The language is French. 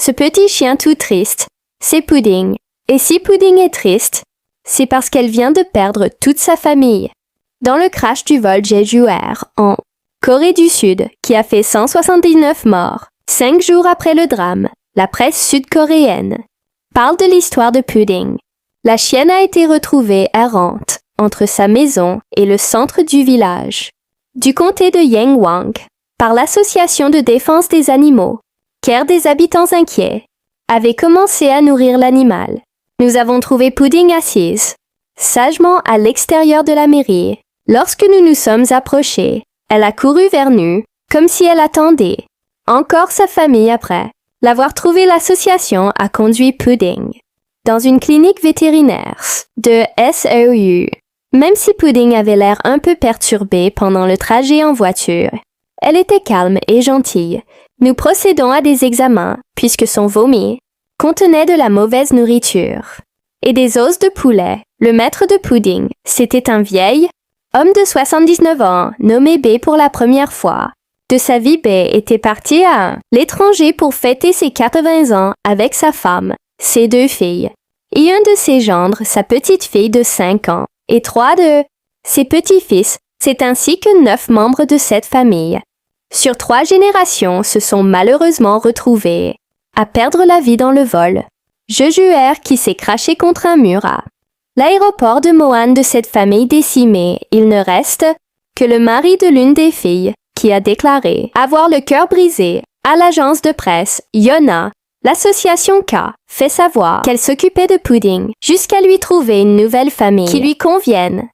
Ce petit chien tout triste, c'est Pudding. Et si Pudding est triste, c'est parce qu'elle vient de perdre toute sa famille. Dans le crash du vol Jeju Air en Corée du Sud, qui a fait 179 morts, 5 jours après le drame, la presse sud-coréenne parle de l'histoire de Pudding. La chienne a été retrouvée errante entre sa maison et le centre du village du comté de Yangwang par l'association de défense des animaux, car des habitants inquiets avaient commencé à nourrir l'animal. Nous avons trouvé Pudding assise, sagement à l'extérieur de la mairie. Lorsque nous nous sommes approchés, elle a couru vers nous, comme si elle attendait encore sa famille après. L'avoir trouvé, l'association a conduit Pudding dans une clinique vétérinaire de SEU. Même si Pudding avait l'air un peu perturbée pendant le trajet en voiture, elle était calme et gentille. Nous procédons à des examens puisque son vomi contenait de la mauvaise nourriture et des os de poulet. Le maître de Pudding, c'était un vieil homme de 79 ans nommé B pour la première fois. De sa vie, B était parti à l'étranger pour fêter ses 80 ans avec sa femme, ses 2 filles, et un de ses gendres, sa petite fille de 5 ans, et 3 de ses petits-fils. C'est ainsi que 9 membres de cette famille, sur 3 générations, se sont malheureusement retrouvés à perdre la vie dans le vol. Jeju Air qui s'est craché contre un mur à l'aéroport de Mohan. De cette famille décimée, il ne reste que le mari de l'une des filles, qui a déclaré avoir le cœur brisé à l'agence de presse Yona. L'association K fait savoir qu'elle s'occupait de Pudding jusqu'à lui trouver une nouvelle famille qui lui convienne.